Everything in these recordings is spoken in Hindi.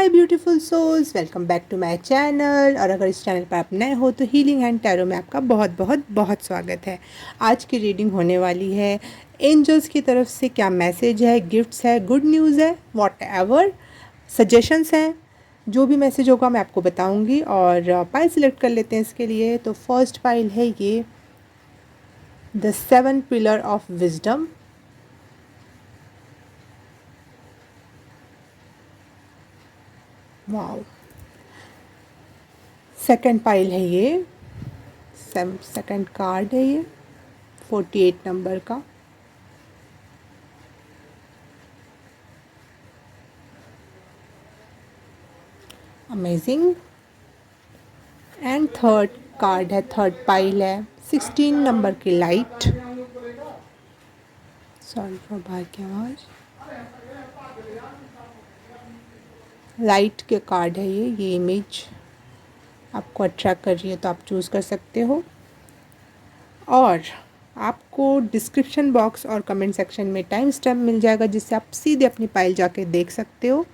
Hi beautiful souls, welcome back to my channel. और अगर इस चैनल पर आप नए हो तो हीलिंग एंड टैरो में आपका बहुत बहुत बहुत स्वागत है। आज की रीडिंग होने वाली है एंजल्स की तरफ से क्या मैसेज है, गिफ्ट्स है, गुड न्यूज़ है, वॉट एवर सजेशंस हैं। जो भी मैसेज होगा मैं आपको बताऊंगी। और पाइल सिलेक्ट कर लेते हैं इसके लिए। तो फर्स्ट पाइल है ये the 7 pillar of wisdom. Wow. Second pile है ये, सेकंड कार्ड है ये 48 नंबर का। अमेजिंग। एंड थर्ड कार्ड है, थर्ड पाइल है 16 नंबर की लाइट। सॉरी फॉर बाहर की आवाज़। लाइट के कार्ड है ये इमेज आपको अट्रैक्ट कर रही है तो आप चूज़ कर सकते हो। और आपको डिस्क्रिप्शन बॉक्स और कमेंट सेक्शन में टाइम स्टैम्प मिल जाएगा जिससे आप सीधे अपनी पाइल जाके देख सकते हो।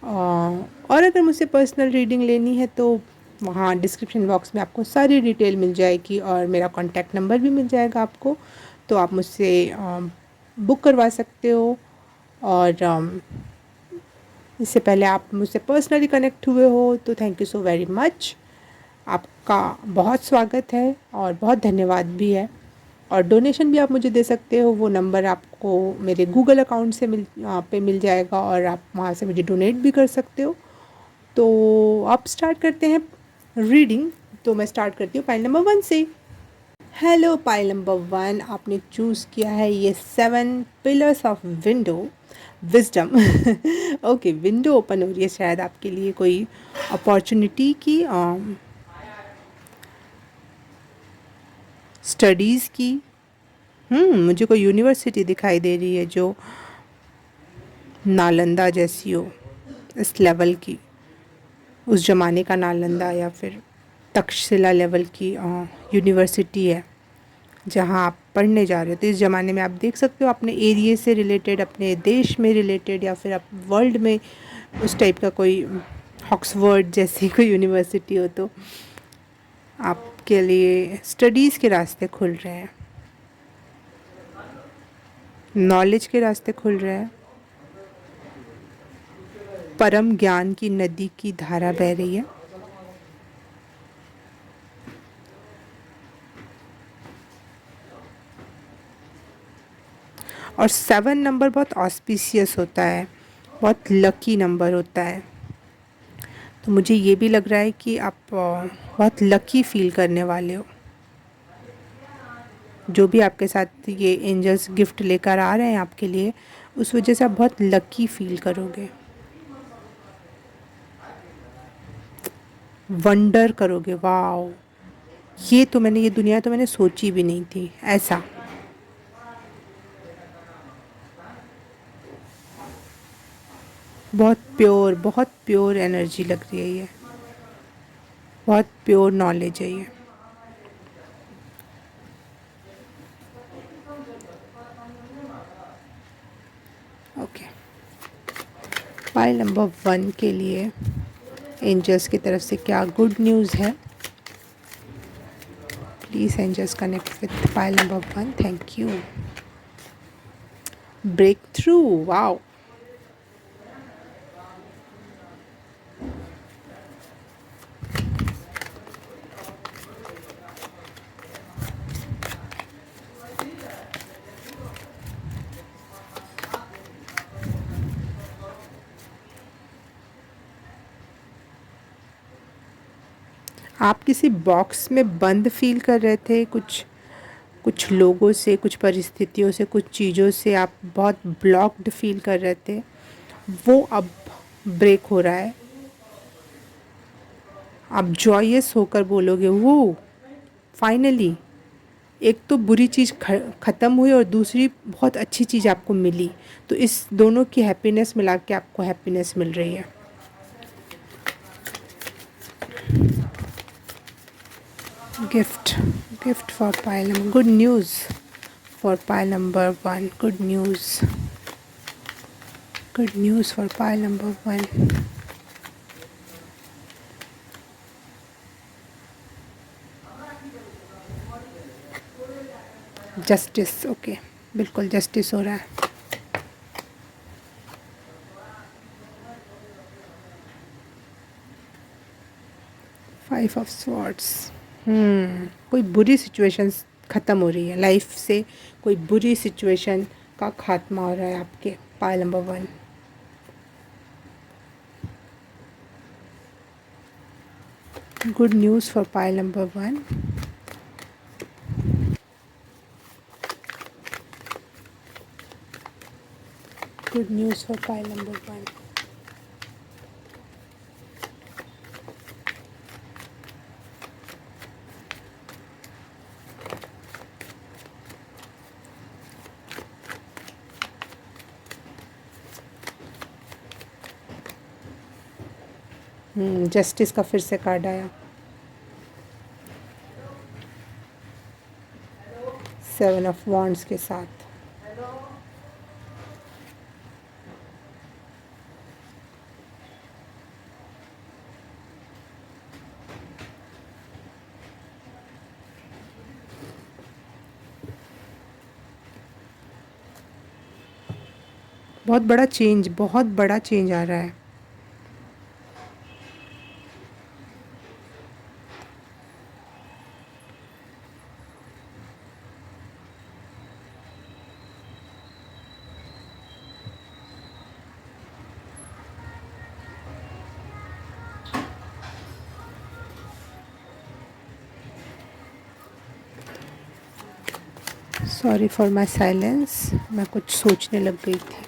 और अगर मुझसे पर्सनल रीडिंग लेनी है तो वहाँ डिस्क्रिप्शन बॉक्स में आपको सारी डिटेल मिल जाएगी और मेरा कॉन्टैक्ट नंबर भी मिल जाएगा आपको। तो आप मुझसे बुक करवा सकते हो। और इससे पहले आप मुझसे पर्सनली कनेक्ट हुए हो तो thank you so very much. आपका बहुत स्वागत है और बहुत धन्यवाद भी है। और डोनेशन भी आप मुझे दे सकते हो, वो नंबर आपको मेरे गूगल अकाउंट से मिल जाएगा और आप वहाँ से मुझे डोनेट भी कर सकते हो। तो आप स्टार्ट करते हैं रीडिंग। तो मैं स्टार्ट करती हूँ पाइल नंबर 1 से। हेलो पाइल नंबर 1, आपने चूज़ किया है ये 7 pillars of wisdom. Okay, window open हो रही है शायद आपके लिए कोई अपॉर्चुनिटी की, स्टडीज़ की। मुझे कोई यूनिवर्सिटी दिखाई दे रही है जो नालंदा जैसी हो, इस लेवल की, उस ज़माने का नालंदा या फिर तक्षशिला लेवल की यूनिवर्सिटी है जहाँ आप पढ़ने जा रहे हो। तो इस ज़माने में आप देख सकते हो अपने एरिया से रिलेटेड, अपने देश में रिलेटेड या फिर आप वर्ल्ड में उस टाइप का कोई ऑक्सफोर्ड जैसी कोई यूनिवर्सिटी हो तो आपके लिए स्टडीज़ के रास्ते खुल रहे हैं, नॉलेज के रास्ते खुल रहे हैं। परम ज्ञान की नदी की धारा बह रही है। और 7 नंबर बहुत ऑस्पिशियस होता है, बहुत लकी नंबर होता है। तो मुझे ये भी लग रहा है कि आप बहुत लकी फील करने वाले हो। जो भी आपके साथ ये एंजल्स गिफ्ट लेकर आ रहे हैं आपके लिए, उस वजह से आप बहुत लकी फील करोगे, वंडर करोगे। वाओ, ये दुनिया तो मैंने सोची भी नहीं थी ऐसा। बहुत प्योर एनर्जी लग रही है ये, बहुत प्योर नॉलेज है ये। ओके, पाइल नंबर 1 के लिए एंजल्स की तरफ से क्या गुड न्यूज़ है। Please angels connect with pile number 1, thank you. Breakthrough, wow. आप किसी बॉक्स में बंद फील कर रहे थे, कुछ लोगों से, कुछ परिस्थितियों से, कुछ चीज़ों से आप बहुत ब्लॉक्ड फील कर रहे थे, वो अब ब्रेक हो रहा है। आप जॉयस होकर बोलोगे वो फाइनली एक तो बुरी चीज़ ख़त्म हुई और दूसरी बहुत अच्छी चीज़ आपको मिली। तो इस दोनों की हैप्पीनेस मिला के आपको हैप्पीनेस मिल रही है। Gift for pile number, good news for pile number 1, good news for pile number 1। Justice, okay, बिल्कुल जस्टिस हो रहा है। 5 ऑफ स्वॉर्ड्स। कोई बुरी सिचुएशंस ख़त्म हो रही है लाइफ से, कोई बुरी सिचुएशन का खात्मा हो रहा है आपके pile number 1। Good news for pile number 1। Good news for pile number 1। Justice का फिर से कार्ड आया। 7 ऑफ वॉन्ड्स के साथ। बहुत बड़ा चेंज आ रहा है। सॉरी फॉर माई साइलेंस, मैं कुछ सोचने लग गई थी।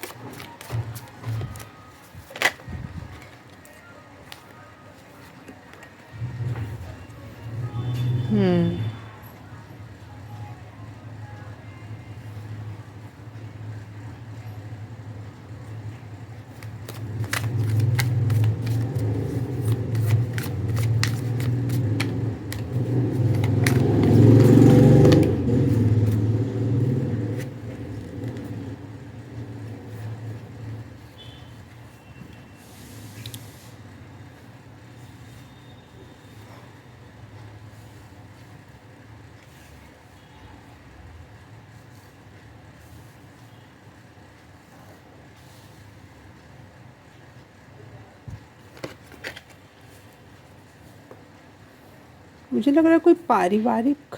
मुझे लग रहा है कोई पारिवारिक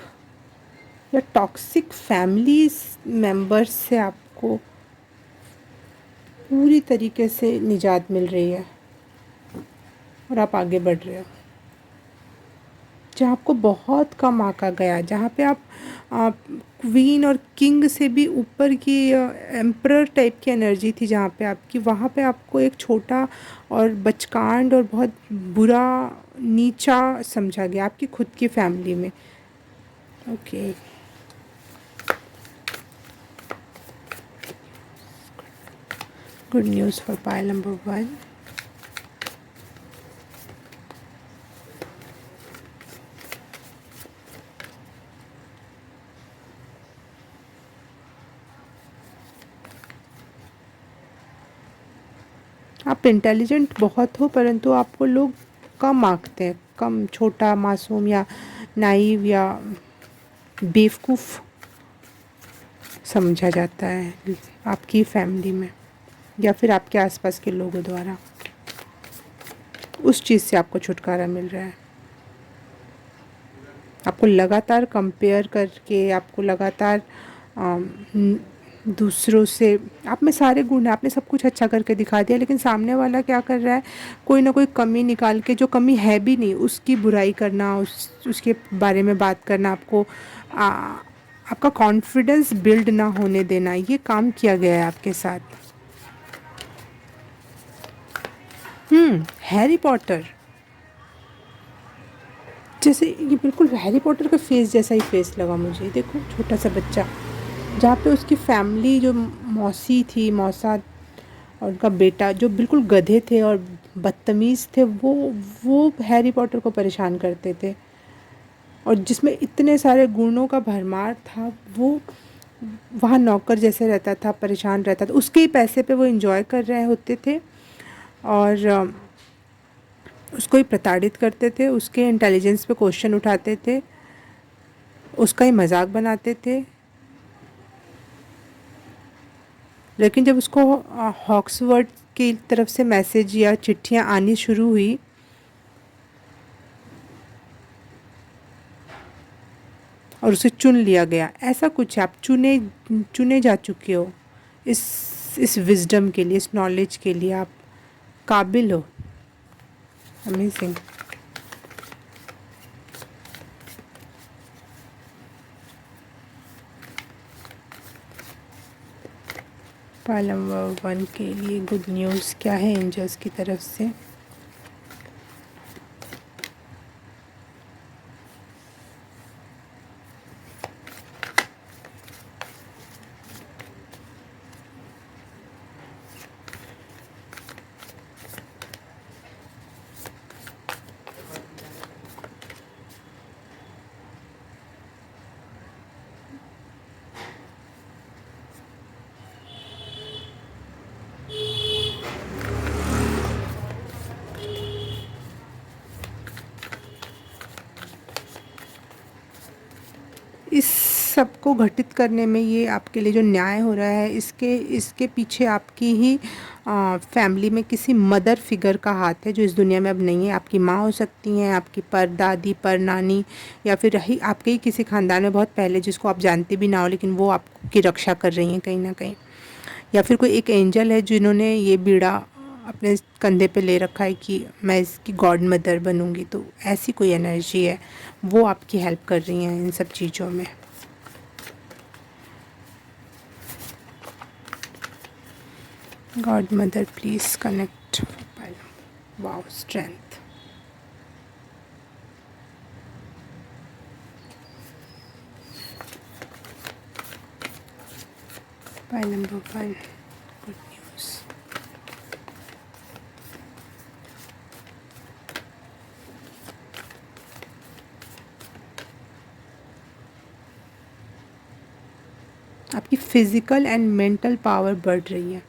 या टॉक्सिक फैमिली मेंबर्स से आपको पूरी तरीके से निजात मिल रही है और आप आगे बढ़ रहे हो। जहाँ आपको बहुत कम आंका गया, जहाँ पे आप क्वीन और किंग से भी ऊपर की एम्परर टाइप की एनर्जी थी जहाँ पे आपकी, वहाँ पे आपको एक छोटा और बचकांड और बहुत बुरा नीचा समझा गया आपकी खुद की फैमिली में। Okay, good news for pile number 1। आप इंटेलिजेंट बहुत हो, परंतु आपको लोग कम आंकते हैं, कम, छोटा, मासूम या नाइव या बेवकूफ़ समझा जाता है आपकी फैमिली में या फिर आपके आसपास के लोगों द्वारा। उस चीज़ से आपको छुटकारा मिल रहा है। आपको लगातार कंपेयर करके, आपको लगातार दूसरों से, आप में सारे गुण हैं, आपने सब कुछ अच्छा करके दिखा दिया, लेकिन सामने वाला क्या कर रहा है, कोई ना कोई कमी निकाल के, जो कमी है भी नहीं उसकी बुराई करना, उसके बारे में बात करना, आपका कॉन्फिडेंस बिल्ड ना होने देना, ये काम किया गया है आपके साथ। हैरी पॉटर जैसे, ये बिल्कुल हैरी पॉटर का फेस जैसा ही फेस लगा मुझे। देखो छोटा सा बच्चा, जहाँ पे उसकी फैमिली, जो मौसी थी, मौसा और उनका बेटा जो बिल्कुल गधे थे और बदतमीज़ थे, वो हैरी पॉटर को परेशान करते थे, और जिसमें इतने सारे गुणों का भरमार था, वो वहाँ नौकर जैसे रहता था, परेशान रहता था, उसके ही पैसे पे वो एंजॉय कर रहे होते थे और उसको ही प्रताड़ित करते थे, उसके इंटेलिजेंस पे क्वेश्चन उठाते थे, उसका ही मजाक बनाते थे, लेकिन जब उसको हॉक्सवर्ड की तरफ से मैसेज या चिट्ठियाँ आनी शुरू हुई और उसे चुन लिया गया, ऐसा कुछ है। आप चुने चुने जा चुके हो इस विजडम के लिए, इस नॉलेज के लिए आप काबिल हो। अमेजिंग। पाइल नंबर 1 के लिए गुड न्यूज़ क्या है एंजल्स की तरफ से? इस सब को घटित करने में ये आपके लिए जो न्याय हो रहा है, इसके पीछे आपकी ही फैमिली में किसी मदर फिगर का हाथ है जो इस दुनिया में अब नहीं है। आपकी माँ हो सकती हैं, आपकी परदादी, परनानी, या फिर रही आपके ही किसी ख़ानदान में बहुत पहले जिसको आप जानते भी ना हो, लेकिन वो आपकी रक्षा कर रही हैं कहीं ना कहीं। या फिर कोई एक एंजल है जिन्होंने ये बीड़ा अपने कंधे पे ले रखा है कि मैं इसकी गॉड मदर बनूंगी। तो ऐसी कोई एनर्जी है, वो आपकी हेल्प कर रही हैं इन सब चीज़ों में। God mother please connect. Wow, strength. Pile number 1 good news. आपकी फिज़िकल एंड मेंटल पावर बढ़ रही है।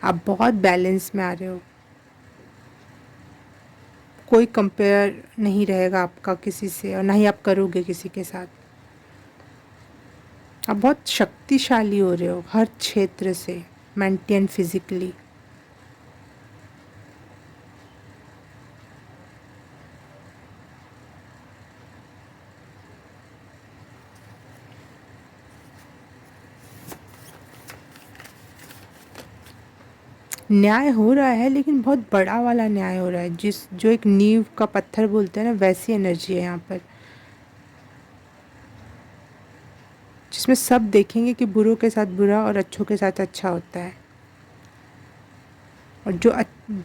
आप बहुत बैलेंस में आ रहे हो। कोई कंपेयर नहीं रहेगा आपका किसी से, और ना ही आप करोगे किसी के साथ। आप बहुत शक्तिशाली हो रहे हो हर क्षेत्र से, मेंटली एंड फिजिकली। न्याय हो रहा है, लेकिन बहुत बड़ा वाला न्याय हो रहा है, जो एक नींव का पत्थर बोलते हैं ना, वैसी एनर्जी है यहाँ पर, जिसमें सब देखेंगे कि बुरों के साथ बुरा और अच्छों के साथ अच्छा होता है। और जो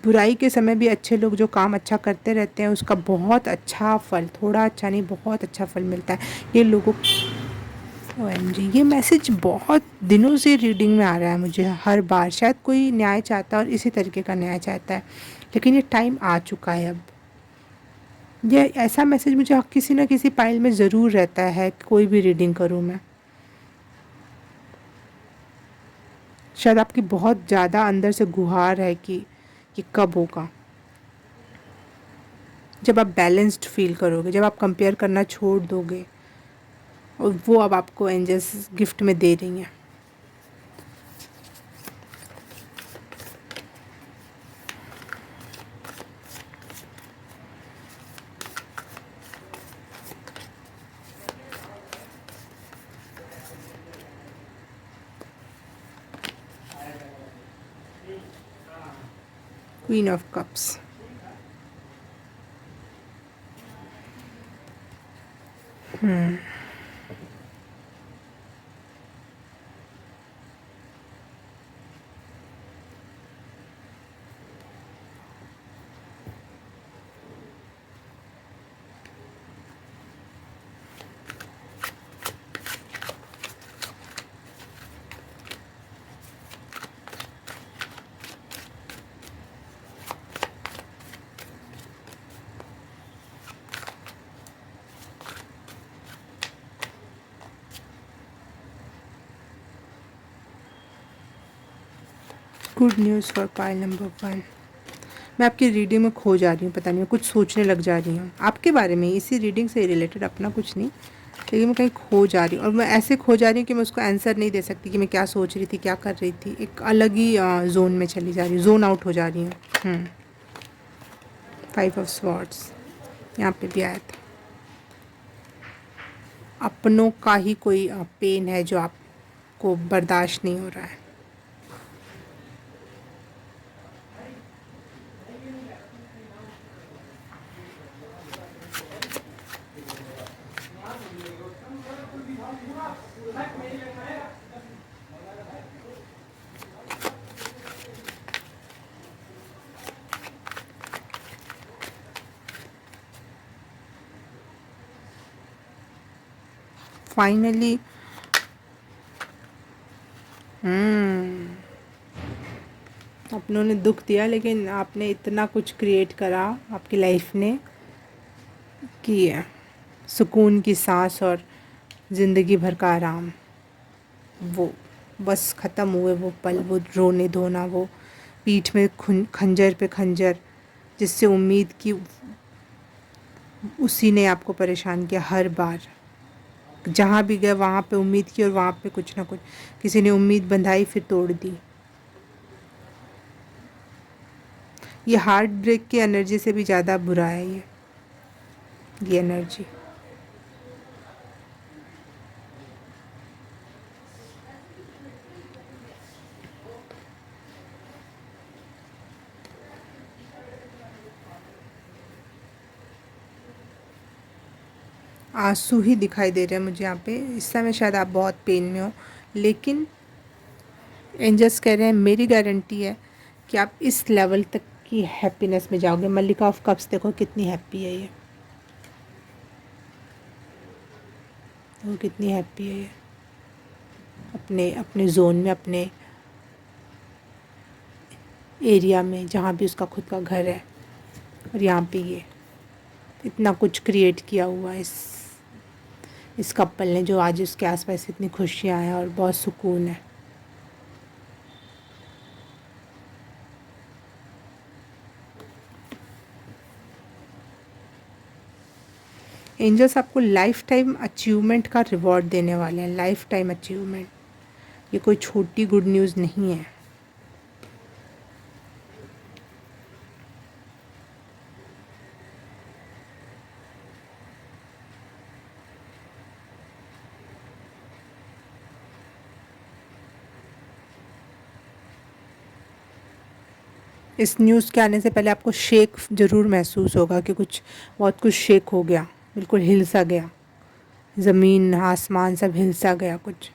बुराई के समय भी अच्छे लोग जो काम अच्छा करते रहते हैं, उसका बहुत अच्छा फल, थोड़ा अच्छा नहीं, बहुत अच्छा फल मिलता है ये लोगों। OMG, ये मैसेज बहुत दिनों से रीडिंग में आ रहा है मुझे हर बार। शायद कोई न्याय चाहता है और इसी तरीके का न्याय चाहता है, लेकिन ये टाइम आ चुका है अब। ये ऐसा मैसेज मुझे किसी ना किसी पाइल में ज़रूर रहता है, कोई भी रीडिंग करूँ मैं। शायद आपकी बहुत ज़्यादा अंदर से गुहार है कि कब होगा, जब आप बैलेंस्ड फील करोगे, जब आप कंपेयर करना छोड़ दोगे। और वो अब आपको एंजल्स गिफ्ट में दे रही हैं। Queen of cups. Good news for pile number 1। मैं आपकी रीडिंग में खो जा रही हूँ, पता नहीं, मैं कुछ सोचने लग जा रही हूँ आपके बारे में, इसी रीडिंग से रिलेटेड, अपना कुछ नहीं। लेकिन मैं कहीं खो जा रही हूँ, और मैं ऐसे खो जा रही हूँ कि मैं उसको आंसर नहीं दे सकती कि मैं क्या सोच रही थी, क्या कर रही थी। एक अलग ही जोन में चली जा रही हूँ, जोन आउट हो जा रही हूँ। 5 ऑफ स्वॉर्ड्स यहाँ पे भी आया था। अपनों का ही कोई पेन है जो आपको बर्दाश्त नहीं हो रहा है। फाइनली अपनों ने दुख दिया, लेकिन आपने इतना कुछ क्रिएट करा आपकी लाइफ ने कि सुकून की सांस और ज़िंदगी भर का आराम वो बस ख़त्म हुए। वो पल, वो रोने धोना, वो पीठ में खंजर पे खंजर, जिससे उम्मीद की उसी ने आपको परेशान किया हर बार। जहाँ भी गए वहाँ पे उम्मीद की, और वहाँ पे कुछ ना कुछ किसी ने उम्मीद बंधाई फिर तोड़ दी। ये हार्ट ब्रेक की एनर्जी से भी ज़्यादा बुरा है ये एनर्जी। आंसू ही दिखाई दे रहे हैं मुझे यहाँ पे। इस समय शायद आप बहुत पेन में हो, लेकिन एंजल्स कह रहे हैं, मेरी गारंटी है कि आप इस लेवल तक की हैप्पीनेस में जाओगे। मल्लिका ऑफ कप्स देखो कितनी हैप्पी है ये, वो कितनी हैप्पी है ये अपने अपने जोन में, अपने एरिया में जहाँ भी उसका खुद का घर है। और यहाँ पे ये इतना कुछ क्रिएट किया हुआ है इस कपल ने, जो आज उसके आसपास इतनी खुशियाँ हैं और बहुत सुकून है। एंजल्स आपको लाइफ टाइम अचीवमेंट का रिवॉर्ड देने वाले हैं, लाइफ टाइम अचीवमेंट। ये कोई छोटी गुड न्यूज़ नहीं है। इस न्यूज़ के आने से पहले आपको शेक ज़रूर महसूस होगा कि बहुत कुछ शेक हो गया, बिल्कुल हिल सा गया, ज़मीन आसमान सब हिल सा गया कुछ।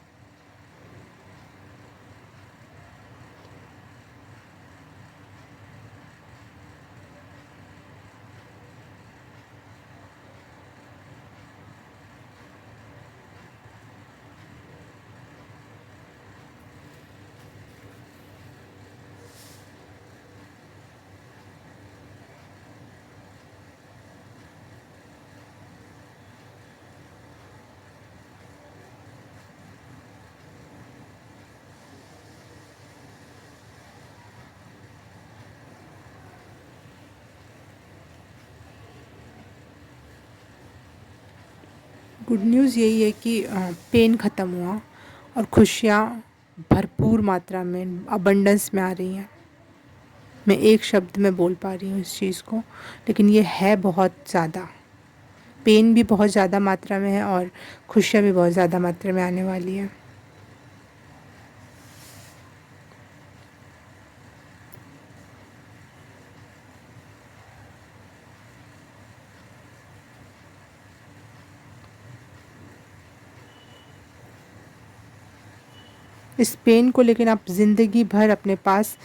गुड न्यूज़ यही है कि पेन ख़त्म हुआ और खुशियाँ भरपूर मात्रा में, अबंडेंस में आ रही हैं। मैं एक शब्द में बोल पा रही हूँ इस चीज़ को, लेकिन ये है बहुत ज़्यादा। पेन भी बहुत ज़्यादा मात्रा में है और खुशियाँ भी बहुत ज़्यादा मात्रा में आने वाली है। इस पेन को लेकिन आप ज़िंदगी भर अपने पास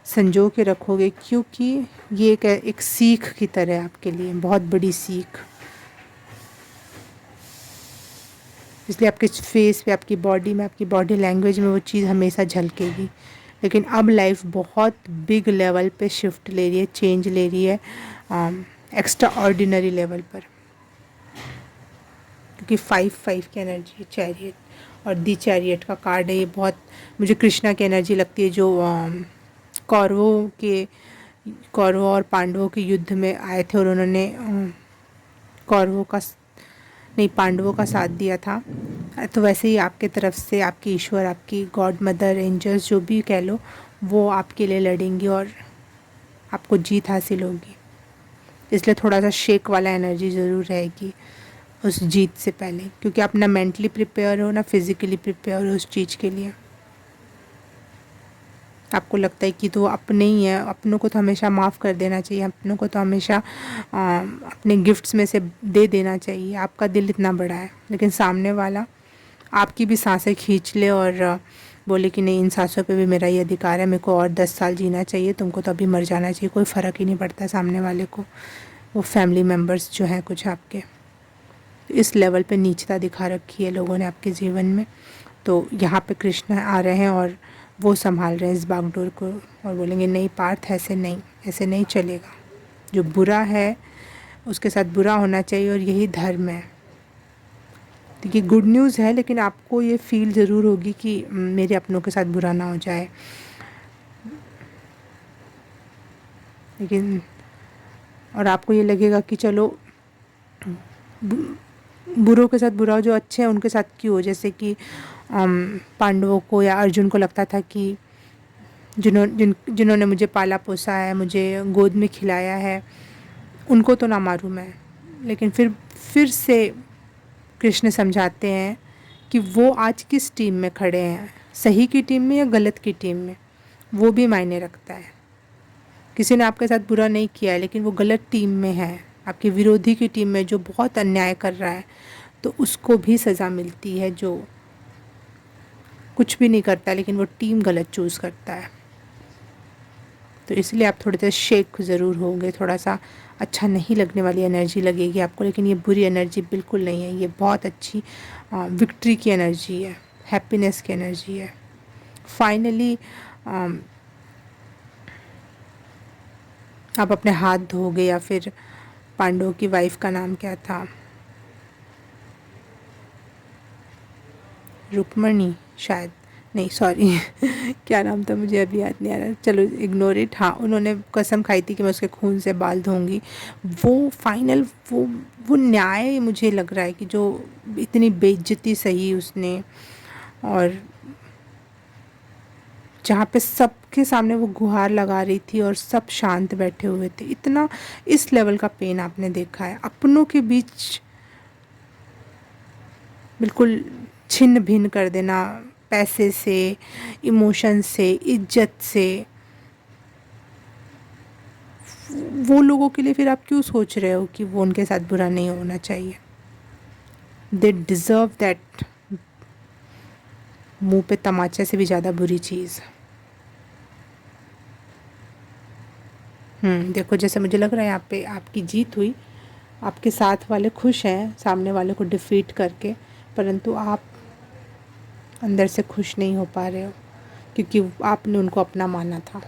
संजो के रखोगे, क्योंकि ये एक सीख की तरह है आपके लिए, बहुत बड़ी सीख। इसलिए आपके फेस पे, आपकी बॉडी में, आपकी बॉडी लैंग्वेज में वो चीज़ हमेशा झलकेगी। लेकिन अब लाइफ बहुत बिग लेवल पे शिफ्ट ले रही है, चेंज ले रही है, एक्स्ट्रा ऑर्डिनरी लेवल पर। क्योंकि 5 की एनर्जी है, चैरियट, और दी चैरियट का कार्ड है। ये बहुत मुझे कृष्णा की एनर्जी लगती है, जो कौरवों और पांडवों के युद्ध में आए थे और उन्होंने कौरवों का नहीं, पांडवों का साथ दिया था। तो वैसे ही आपके तरफ से आपकी ईश्वर, आपकी गॉड मदर, एंजल्स जो भी कह लो, वो आपके लिए लड़ेंगी और आपको जीत हासिल होगी। इसलिए थोड़ा सा शेक वाला एनर्जी ज़रूर रहेगी उस जीत से पहले, क्योंकि आप ना मेंटली प्रिपेयर हो ना फिज़िकली प्रिपेयर हो उस चीज़ के लिए। आपको लगता है कि तो अपने ही है, अपनों को तो हमेशा माफ़ कर देना चाहिए, अपनों को तो हमेशा अपने गिफ्ट्स में से दे देना चाहिए, आपका दिल इतना बड़ा है। लेकिन सामने वाला आपकी भी सांसें खींच ले और बोले कि नहीं, इन सांसों पे भी मेरा ये अधिकार है, मेरे को और 10 साल जीना चाहिए, तुमको तो अभी मर जाना चाहिए, कोई फ़र्क ही नहीं पड़ता सामने वाले को। वो फैमिली मेम्बर्स जो हैं कुछ आपके, इस लेवल पे नीचता दिखा रखी है लोगों ने आपके जीवन में। तो यहाँ पे कृष्ण आ रहे हैं और वो संभाल रहे हैं इस बागडोर को और बोलेंगे नहीं पार्थ, ऐसे नहीं, ऐसे नहीं चलेगा। जो बुरा है उसके साथ बुरा होना चाहिए और यही धर्म है। तो ये गुड न्यूज़ है, लेकिन आपको ये फील ज़रूर होगी कि मेरे अपनों के साथ बुरा ना हो जाए। लेकिन और आपको ये लगेगा कि चलो बुरों के साथ बुरा हो, जो अच्छे हैं उनके साथ क्यों हो। जैसे कि पांडवों को या अर्जुन को लगता था कि जिन्होंने मुझे पाला पोसा है, मुझे गोद में खिलाया है, उनको तो ना मारूं मैं। लेकिन फिर से कृष्ण समझाते हैं कि वो आज किस टीम में खड़े हैं, सही की टीम में या गलत की टीम में, वो भी मायने रखता है। किसी ने आपके साथ बुरा नहीं किया है, लेकिन वो गलत टीम में है, आपके विरोधी की टीम में जो बहुत अन्याय कर रहा है, तो उसको भी सज़ा मिलती है। जो कुछ भी नहीं करता लेकिन वो टीम गलत चूज़ करता है। तो इसलिए आप थोड़े से शेक ज़रूर होंगे, थोड़ा सा अच्छा नहीं लगने वाली एनर्जी लगेगी आपको, लेकिन ये बुरी एनर्जी बिल्कुल नहीं है। ये बहुत अच्छी विक्ट्री की एनर्जी है, हैप्पीनेस की एनर्जी है। फाइनली आप अपने हाथ धोगे, या फिर पांडवों की वाइफ का नाम क्या था, रुक्मणी शायद, नहीं सॉरी क्या नाम था मुझे अभी याद नहीं आ रहा, चलो इग्नोर इट। हाँ, उन्होंने कसम खाई थी कि मैं उसके खून से बाल धोऊंगी। वो फाइनल वो न्याय मुझे लग रहा है कि जो इतनी बेइज्जती सही उसने, और जहाँ पे सबके सामने वो गुहार लगा रही थी और सब शांत बैठे हुए थे, इतना इस लेवल का पेन आपने देखा है अपनों के बीच, बिल्कुल छिन्न भिन्न कर देना, पैसे से, इमोशन से, इज्जत से। वो लोगों के लिए फिर आप क्यों सोच रहे हो कि वो उनके साथ बुरा नहीं होना चाहिए। दे डिज़र्व दैट, मुंह पे तमाचे से भी ज़्यादा बुरी चीज़। देखो, जैसे मुझे लग रहा है यहाँ पे आपकी जीत हुई, आपके साथ वाले खुश हैं सामने वाले को डिफीट करके, परंतु आप अंदर से खुश नहीं हो पा रहे हो क्योंकि आपने उनको अपना माना था।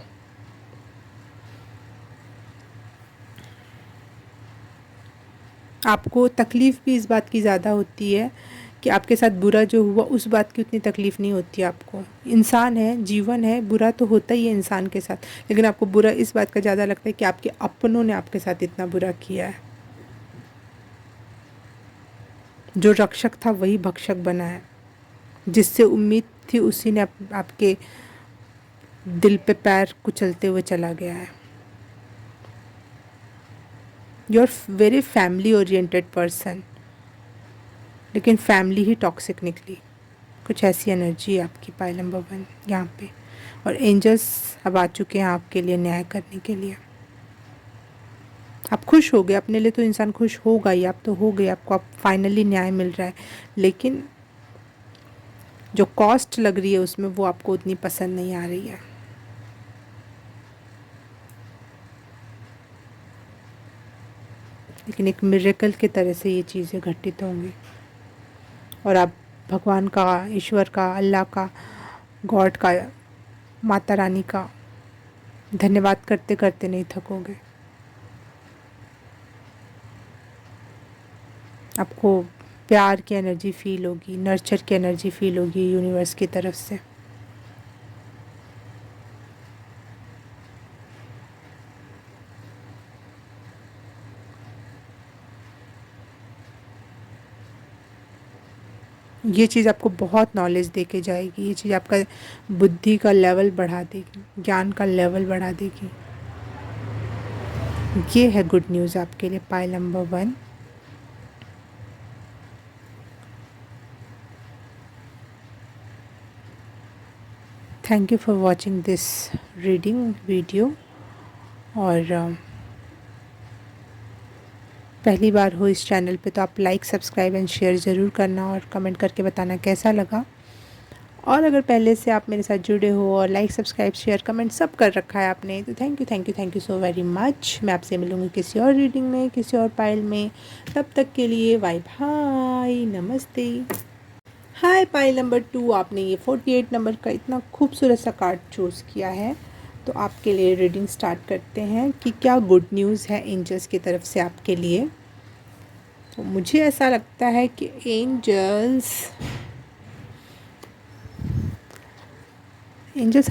आपको तकलीफ़ भी इस बात की ज़्यादा होती है कि आपके साथ बुरा जो हुआ उस बात की उतनी तकलीफ़ नहीं होती आपको। इंसान है, जीवन है, बुरा तो होता ही है इंसान के साथ, लेकिन आपको बुरा इस बात का ज़्यादा लगता है कि आपके अपनों ने आपके साथ इतना बुरा किया है। जो रक्षक था वही भक्षक बना है, जिससे उम्मीद थी उसी ने आपके दिल पे पैर कुचलते हुए चला गया है। You are very family oriented person, लेकिन फैमिली ही टॉक्सिक निकली। कुछ ऐसी एनर्जी है आपकी पाइल नंबर 1 यहाँ पे। और एंजल्स अब आ चुके हैं आपके लिए न्याय करने के लिए। आप खुश हो गए, अपने लिए तो इंसान खुश होगा ही, आप तो हो गए, आपको अब फाइनली न्याय मिल रहा है, लेकिन जो कॉस्ट लग रही है उसमें वो आपको उतनी पसंद नहीं आ रही है। लेकिन एक मिरेकल की तरह से ये चीज़ें घटित होंगी और आप भगवान का, ईश्वर का, अल्लाह का, गॉड का, माता रानी का धन्यवाद करते करते नहीं थकोगे। आपको प्यार की एनर्जी फील होगी, नर्चर की एनर्जी फील होगी यूनिवर्स की तरफ से। ये चीज़ आपको बहुत नॉलेज दे के जाएगी, ये चीज़ आपका बुद्धि का लेवल बढ़ा देगी, ज्ञान का लेवल बढ़ा देगी। ये है गुड न्यूज़ आपके लिए pile number 1। Thank you for watching this reading video. और पहली बार हो इस चैनल पे तो आप लाइक, सब्सक्राइब एंड शेयर ज़रूर करना और कमेंट करके बताना कैसा लगा। और अगर पहले से आप मेरे साथ जुड़े हो और लाइक, सब्सक्राइब, शेयर, कमेंट सब कर रखा है आपने, तो thank you so very much. मैं आपसे मिलूँगी किसी और रीडिंग में, किसी और पाइल में। तब तक के लिए बाय बाय, नमस्ते। हाय पाइल नंबर 2, आपने ये 48 नंबर का इतना खूबसूरत सा कार्ड चूज़ किया है। तो आपके लिए रीडिंग स्टार्ट करते हैं कि क्या गुड न्यूज़ है एंजल्स की तरफ से आपके लिए। तो मुझे ऐसा लगता है कि एंजल्स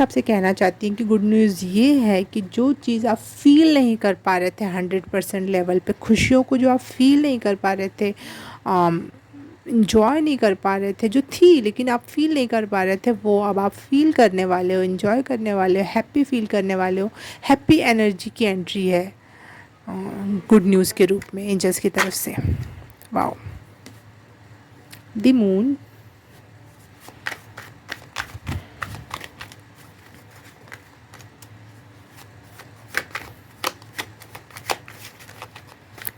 आपसे कहना चाहती हैं कि गुड न्यूज़ ये है कि जो चीज़ आप फील नहीं कर पा रहे थे 100% लेवल पे, खुशियों को जो आप फील नहीं कर पा रहे थे, इन्जॉय नहीं कर पा रहे थे, जो थी लेकिन आप फील नहीं कर पा रहे थे, वो अब आप फील करने वाले हो, इन्जॉय करने वाले हो, हैप्पी फील करने वाले हो। हैप्पी एनर्जी की एंट्री है गुड न्यूज़ के रूप में एंजल्स की तरफ से। वाओ। द मून,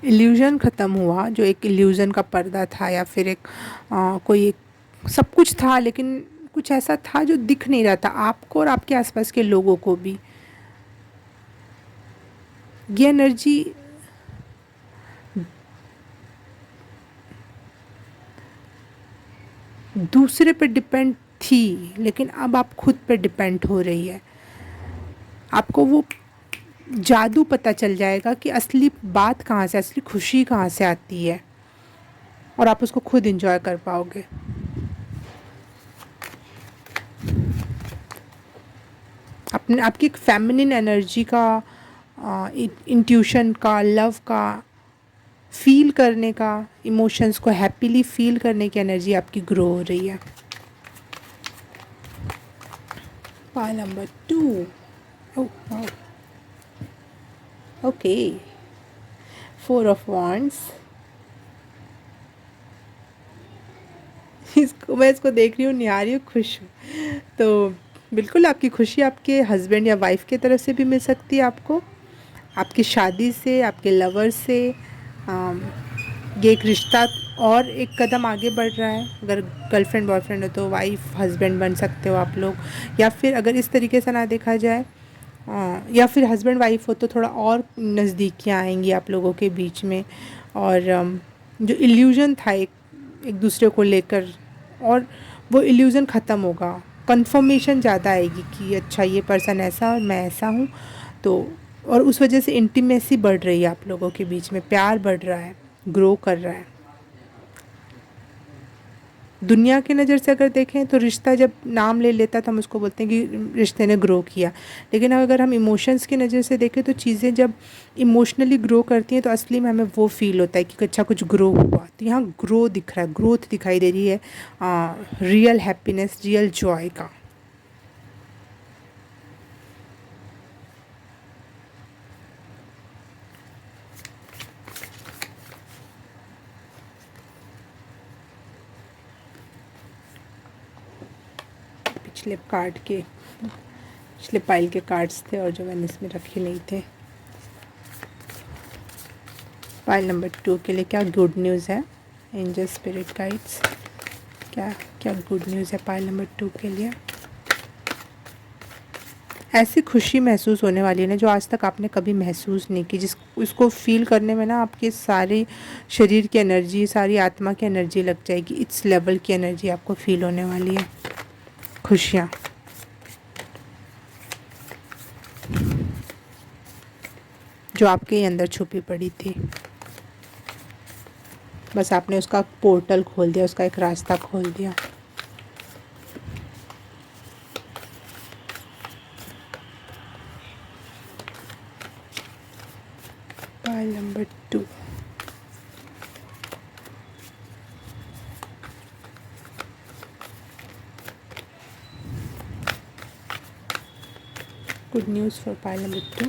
इल्यूज़न ख़त्म हुआ, जो एक इल्यूज़न का पर्दा था या फिर एक कोई एक सब कुछ था लेकिन कुछ ऐसा था जो दिख नहीं रहा था आपको और आपके आसपास के लोगों को भी। ये एनर्जी दूसरे पे डिपेंड थी लेकिन अब आप खुद पे डिपेंड हो रही है। आपको वो जादू पता चल जाएगा कि असली बात कहाँ से, असली खुशी कहाँ से आती है और आप उसको खुद एंजॉय कर पाओगे। अपने आपकी एक फेमिनिन एनर्जी का, इंट्यूशन का, लव का, फील करने का, इमोशंस को हैप्पीली फील करने की एनर्जी आपकी ग्रो हो रही है। Pile number 2, okay, 4 of wands. मैं इसको देख रही हूँ, निहारी हूँ, खुश हूँ। तो बिल्कुल आपकी खुशी आपके हस्बैंड या वाइफ की तरफ से भी मिल सकती है आपको, आपकी शादी से, आपके लवर से। ये एक रिश्ता और एक कदम आगे बढ़ रहा है। अगर गर्लफ्रेंड बॉयफ्रेंड हो तो वाइफ हस्बैंड बन सकते हो आप लोग, या फिर अगर इस तरीके से ना देखा जाए, या फिर हस्बैंड वाइफ हो तो थोड़ा और नज़दीकियाँ आएंगी आप लोगों के बीच में। और जो इल्यूज़न था एक दूसरे को लेकर, और वो इल्यूज़न ख़त्म होगा। कंफर्मेशन ज़्यादा आएगी कि अच्छा ये पर्सन ऐसा और मैं ऐसा हूँ। तो और उस वजह से इंटीमेसी बढ़ रही है आप लोगों के बीच में, प्यार बढ़ रहा है, ग्रो कर रहा है। दुनिया की नज़र से अगर देखें तो रिश्ता जब नाम ले लेता तो हम उसको बोलते हैं कि रिश्ते ने ग्रो किया, लेकिन अगर हम इमोशंस की नज़र से देखें तो चीज़ें जब इमोशनली ग्रो करती हैं तो असली में हमें वो फील होता है कि अच्छा कुछ ग्रो हुआ। तो यहाँ ग्रो दिख रहा है, ग्रोथ दिखाई दे रही है, रियल हैप्पीनेस, रियल जॉय का। पिछले पाइल के कार्ड्स थे और जो मैंने इसमें रखे नहीं थे। पाइल नंबर 2 के लिए क्या गुड न्यूज़ है एंजल स्पिरिट गाइड्स, क्या क्या गुड न्यूज़ है पाइल नंबर 2 के लिए। ऐसी खुशी महसूस होने वाली है ना जो आज तक आपने कभी महसूस नहीं की, उसको फील करने में ना आपके सारे शरीर की एनर्जी, सारी आत्मा की एनर्जी लग जाएगी। इस लेवल की एनर्जी आपको फील होने वाली है, खुशियाँ। जो आपके अंदर छुपी पड़ी थी, बस आपने उसका पोर्टल खोल दिया, उसका एक रास्ता खोल दिया। Pile number 2, good news for pile number 2।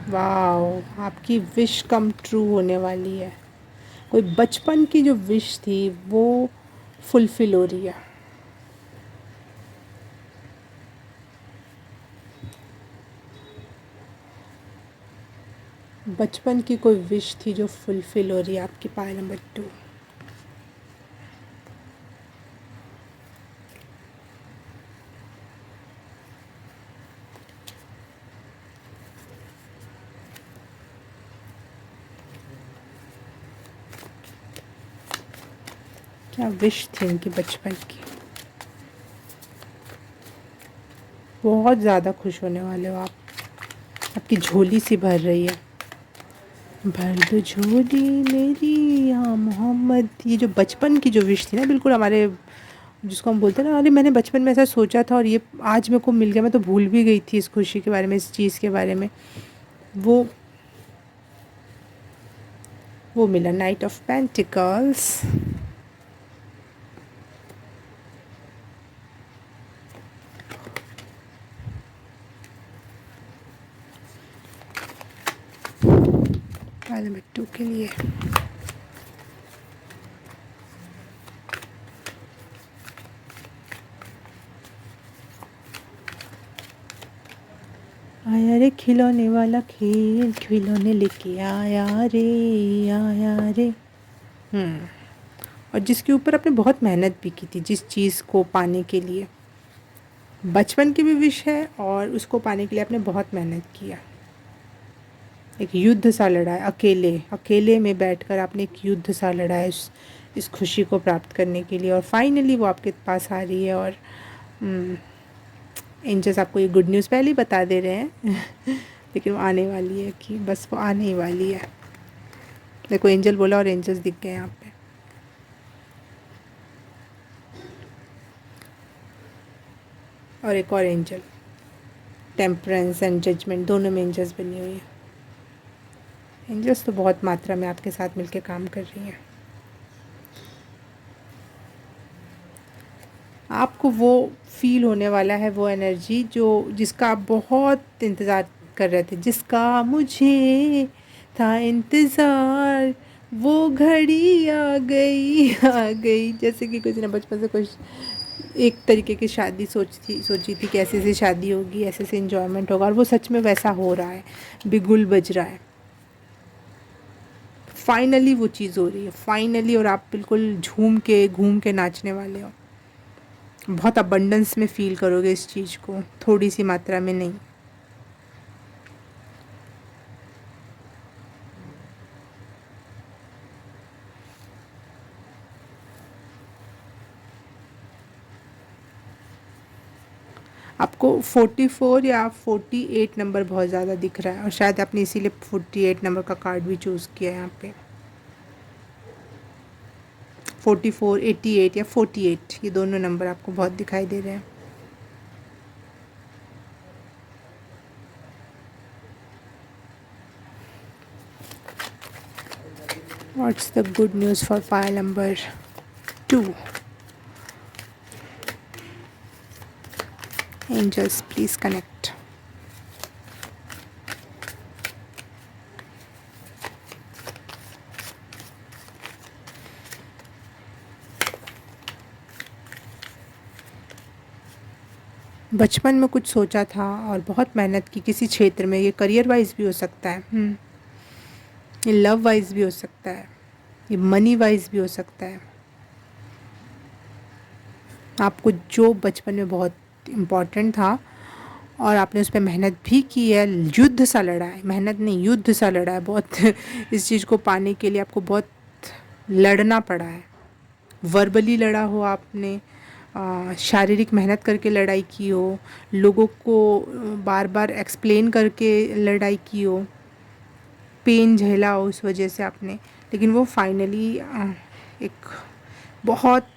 वाह, आपकी विश कम ट्रू होने वाली है। कोई बचपन की जो विश थी वो फुलफ़िल हो रही है। बचपन की कोई विश थी जो फुलफ़िल हो रही है आपकी पाइल नंबर 2। क्या विश थी इनकी बचपन की। बहुत ज़्यादा खुश होने वाले हो आप। आपकी झोली सी भर रही है। भर दो झोली मेरी या मोहम्मद। ये जो बचपन की जो विश थी ना, बिल्कुल हमारे जिसको हम बोलते हैं ना, अरे मैंने बचपन में ऐसा सोचा था और ये आज मेरे को मिल गया, मैं तो भूल भी गई थी इस खुशी के बारे में, इस चीज़ के बारे में। वो मिला नाइट ऑफ पेंटिकल्स। नंबर 2 के लिए आया रे खिलौने वाला खेल, खिलौने लेके आया रे, आया रे। और जिसके ऊपर आपने बहुत मेहनत भी की थी, जिस चीज़ को पाने के लिए। बचपन की भी विश है और उसको पाने के लिए आपने बहुत मेहनत किया। एक युद्ध सा लड़ा है, अकेले अकेले में बैठकर आपने एक युद्ध सा लड़ा है इस खुशी को प्राप्त करने के लिए, और फाइनली वो आपके पास आ रही है। और एंजल्स आपको ये गुड न्यूज़ पहले ही बता दे रहे हैं लेकिन वो आने वाली है, कि बस वो आने ही वाली है। देखो एंजल बोला और एंजल्स दिख गए यहाँ पे। और एक और एंजल, टेम्परेंस एंड जजमेंट, दोनों में एंजल्स बनी हुई है। एंजल्स तो बहुत मात्रा में आपके साथ मिलके काम कर रही हैं। आपको वो फील होने वाला है, वो एनर्जी जिसका आप बहुत इंतज़ार कर रहे थे, जिसका मुझे था इंतज़ार, वो घड़ी आ गई आ गई। जैसे कि कुछ ना बचपन से कुछ एक तरीके की शादी सोची थी कि ऐसे ऐसे शादी होगी, ऐसे ऐसे इन्जॉयमेंट होगा, और वो सच में वैसा हो रहा है, बिगुल बज रहा है। फाइनली वो चीज़ हो रही है, फाइनली। और आप बिल्कुल झूम के घूम के नाचने वाले हो। बहुत अबंडेंस में फ़ील करोगे इस चीज़ को, थोड़ी सी मात्रा में नहीं। आपको 44 या 48 नंबर बहुत ज़्यादा दिख रहा है, और शायद आपने इसीलिए 48 नंबर का कार्ड भी चूज़ किया है यहाँ पे। 44, 88 या 48, ये दोनों नंबर आपको बहुत दिखाई दे रहे हैं। What's the good news for pile number 2? Angels, please connect. बचपन में कुछ सोचा था और बहुत मेहनत की किसी क्षेत्र में, ये करियर वाइज भी हो सकता है, ये लव वाइज भी हो सकता है, ये मनी वाइज भी हो सकता है। आपको जो बचपन में बहुत इम्पोर्टेंट था और आपने उस पर मेहनत भी की है, युद्ध सा लड़ा है, मेहनत नहीं युद्ध सा लड़ा है बहुत इस चीज़ को पाने के लिए आपको बहुत लड़ना पड़ा है। वर्बली लड़ा हो आपने, शारीरिक मेहनत करके लड़ाई की हो, लोगों को बार बार एक्सप्लेन करके लड़ाई की हो, पेन झेला हो उस वजह से आपने, लेकिन वो फाइनली एक बहुत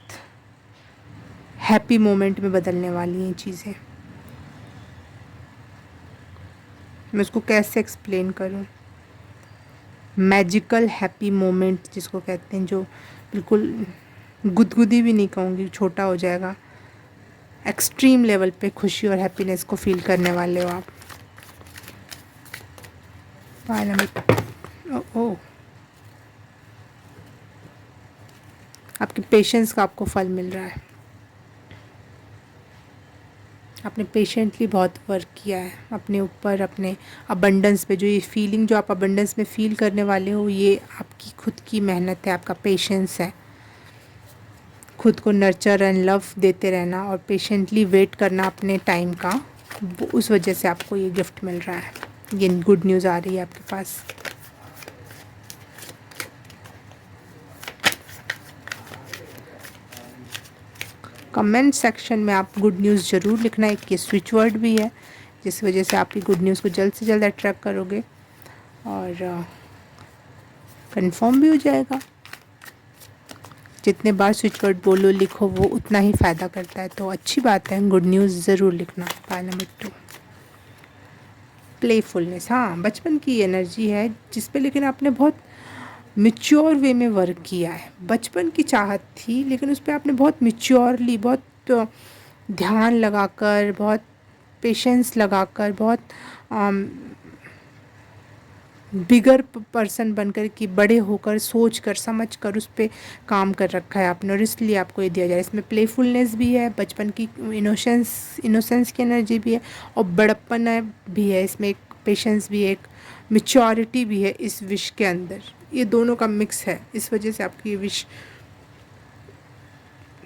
हैप्पी मोमेंट में बदलने वाली हैं चीज़ें। मैं उसको कैसे एक्सप्लेन करूं, मैजिकल हैप्पी मोमेंट जिसको कहते हैं, जो बिल्कुल गुदगुदी भी नहीं कहूँगी, छोटा हो जाएगा। एक्सट्रीम लेवल पे खुशी और हैप्पीनेस को फील करने वाले हो आप। ओ आपके पेशेंस का आपको फल मिल रहा है। आपने पेशेंटली बहुत वर्क किया है अपने ऊपर, अपने अबंडेंस पे। जो ये फीलिंग जो आप अबंडेंस में फ़ील करने वाले हो, ये आपकी खुद की मेहनत है, आपका पेशेंस है। खुद को नर्चर एंड लव देते रहना और पेशेंटली वेट करना अपने टाइम का, उस वजह से आपको ये गिफ्ट मिल रहा है। ये गुड न्यूज़ आ रही है आपके पास। कमेंट सेक्शन में आप गुड न्यूज़ ज़रूर लिखना। एक ये स्विच वर्ड भी है, जिस वजह से आप ये गुड न्यूज़ को जल्द से जल्द अट्रैक्ट करोगे और कंफर्म भी हो जाएगा। जितने बार स्विच वर्ड बोलो लिखो, वो उतना ही फ़ायदा करता है। तो अच्छी बात है, गुड न्यूज़ ज़रूर लिखना। Pile number 2, playfulness. हाँ, बचपन की एनर्जी है जिस पे लेकिन आपने बहुत मैच्योर वे में वर्क किया है। बचपन की चाहत थी लेकिन उस पे आपने बहुत मैच्योरली, बहुत ध्यान लगाकर, बहुत पेशेंस लगाकर, बहुत बिगर पर्सन बनकर कि बड़े होकर सोच कर समझ कर उस पर काम कर रखा है आपने, और इसलिए आपको ये दिया जाए। इसमें प्लेफुलनेस भी है, बचपन की इनोसेंस की एनर्जी भी है, और बड़प्पन भी है इसमें, एक पेशेंस भी है, एक मैच्योरिटी भी है इस विश के अंदर। ये दोनों का मिक्स है, इस वजह से आपकी ये विश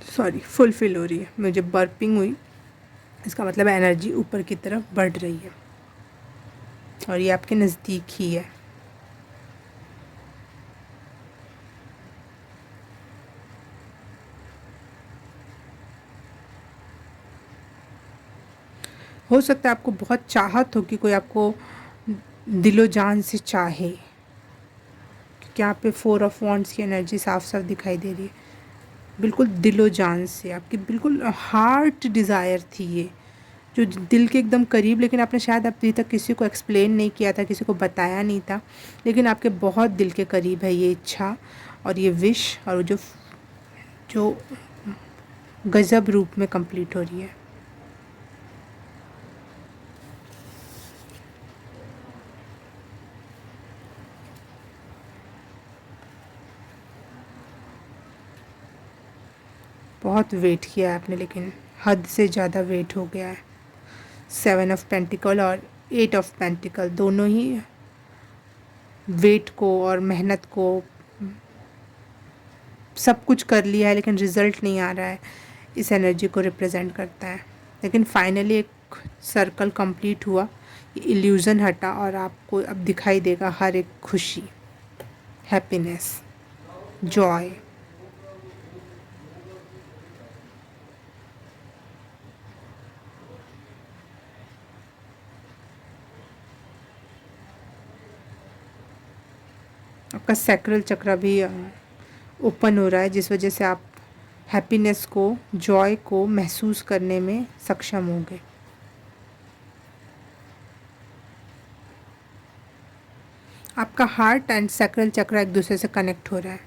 फुलफ़िल हो रही है। मुझे बर्पिंग हुई, इसका मतलब एनर्जी ऊपर की तरफ बढ़ रही है और ये आपके नज़दीक ही है। हो सकता है आपको बहुत चाहत हो कि कोई आपको दिलो जान से चाहे, क्योंकि यहाँ पे 4 ऑफ वॉन्ड्स की एनर्जी साफ साफ दिखाई दे रही है। बिल्कुल दिलो जान से, आपकी बिल्कुल हार्ट डिज़ायर थी ये, जो दिल के एकदम करीब, लेकिन आपने शायद अभी तक किसी को एक्सप्लेन नहीं किया था, किसी को बताया नहीं था, लेकिन आपके बहुत दिल के करीब है ये इच्छा और ये विश, और जो जो गज़ब रूप में कंप्लीट हो रही है। बहुत वेट किया है आपने, लेकिन हद से ज़्यादा वेट हो गया है। 7 ऑफ पेंटिकल और 8 ऑफ पेंटिकल दोनों ही वेट को और मेहनत को, सब कुछ कर लिया है लेकिन रिज़ल्ट नहीं आ रहा है, इस एनर्जी को रिप्रेजेंट करता है। लेकिन फाइनली एक सर्कल कंप्लीट हुआ, ये इल्यूज़न हटा और आपको अब दिखाई देगा हर एक खुशी, हैप्पीनेस, जॉय। आपका सैक्रल चक्र भी ओपन हो रहा है, जिस वजह से आप हैप्पीनेस को, जॉय को महसूस करने में सक्षम होंगे। आपका हार्ट एंड सैक्रल चक्र एक दूसरे से कनेक्ट हो रहा है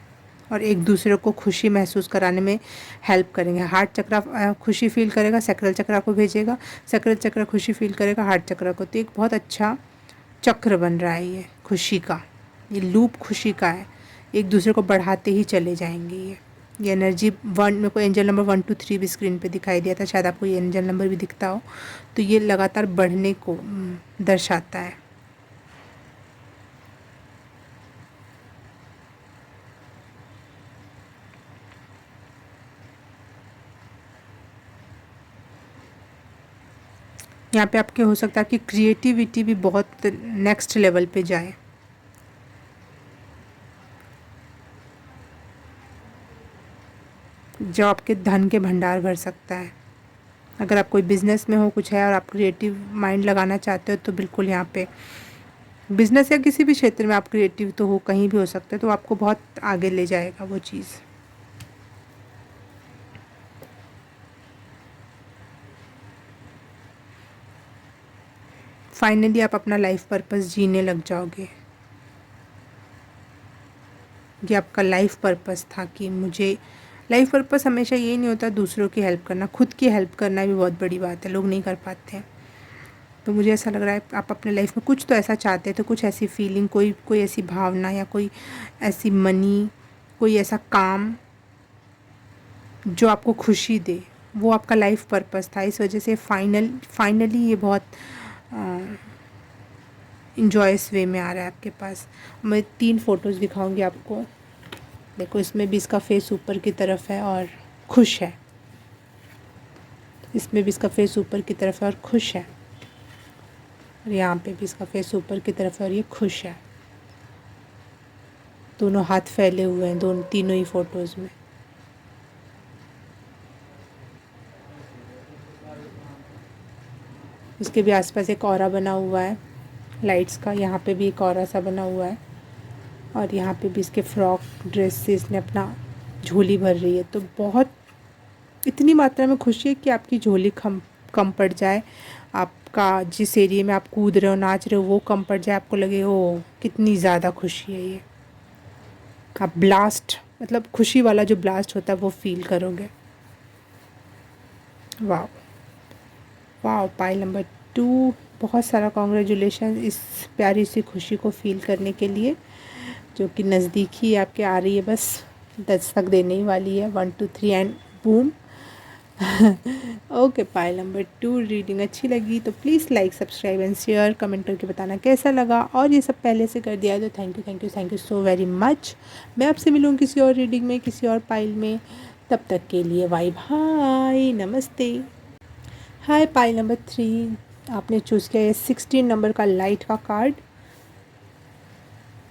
और एक दूसरे को खुशी महसूस कराने में हेल्प करेंगे। हार्ट चक्र खुशी फील करेगा, सैक्रल चक्र को भेजेगा, सैक्रल चक्र खुशी फील करेगा हार्ट चक्र को। तो एक बहुत अच्छा चक्र बन रहा है ये खुशी का, ये लूप खुशी का है, एक दूसरे को बढ़ाते ही चले जाएंगे। ये एनर्जी मेरे को एंजल नंबर 1 2 3 भी स्क्रीन पे दिखाई दिया था, शायद आपको ये एंजल नंबर भी दिखता हो। तो ये लगातार बढ़ने को दर्शाता है। यहाँ पे आपके हो सकता है कि क्रिएटिविटी भी बहुत नेक्स्ट लेवल पे जाए। जो आपके धन के भंडार भर सकता है। अगर आप कोई बिज़नेस में हो, कुछ है और आप क्रिएटिव माइंड लगाना चाहते हो, तो बिल्कुल यहाँ पे बिज़नेस या किसी भी क्षेत्र में आप क्रिएटिव तो हो, कहीं भी हो सकते हो, तो आपको बहुत आगे ले जाएगा वो चीज़। फाइनली आप अपना लाइफ पर्पस जीने लग जाओगे। ये आपका लाइफ पर्पस था कि मुझे लाइफ पर्पस हमेशा ये नहीं होता दूसरों की हेल्प करना, खुद की हेल्प करना भी बहुत बड़ी बात है, लोग नहीं कर पाते हैं। तो मुझे ऐसा लग रहा है आप अपने लाइफ में कुछ तो ऐसा चाहते हैं, तो कुछ ऐसी फीलिंग, कोई ऐसी भावना या कोई ऐसी मनी, कोई ऐसा काम जो आपको खुशी दे, वो आपका लाइफ पर्पस था। इस वजह से फाइनली ये बहुत इंजॉयस वे में आ रहा है आपके पास। मैं 3 फ़ोटोज़ दिखाऊंगी आपको। देखो, इसमें भी इसका फेस ऊपर की तरफ है और खुश है, इसमें भी इसका फेस ऊपर की तरफ है और खुश है, और यहाँ पे भी इसका फेस ऊपर की तरफ है और ये खुश है। दोनों हाथ फैले हुए हैं, तीनों ही फ़ोटोज़ में। इसके भी आसपास एक ऑरा बना हुआ है लाइट्स का, यहाँ पे भी एक ऑरा सा बना हुआ है, और यहाँ पे भी इसके फ्रॉक ड्रेस से इसने अपना झोली भर रही है। तो बहुत इतनी मात्रा में खुशी है कि आपकी झोली कम पड़ जाए, आपका जिस एरिया में आप कूद रहे हो, नाच रहे हो, वो कम पड़ जाए, आपको लगे ओ कितनी ज़्यादा खुशी है ये। आप ब्लास्ट, मतलब खुशी वाला जो ब्लास्ट होता है वो फील करोगे। वाह वाह, पाइल नंबर 2, बहुत सारा कॉन्ग्रेचुलेशन इस प्यारी सी खुशी को फील करने के लिए, जो कि नज़दीक ही आपके आ रही है, बस दस्तक देने ही वाली है। 1 2 3 and boom. Okay, pile number 2 reading अच्छी लगी तो please like, subscribe and share, comment करके बताना कैसा लगा। और ये सब पहले से कर दिया है तो thank you so very much. मैं आपसे मिलूँ किसी और रीडिंग में, किसी और पाइल में। तब तक के लिए बाय बाय, नमस्ते। हाय, पाइल नंबर 3, आपने चूज़ किया है 16 नंबर का लाइट का कार्ड।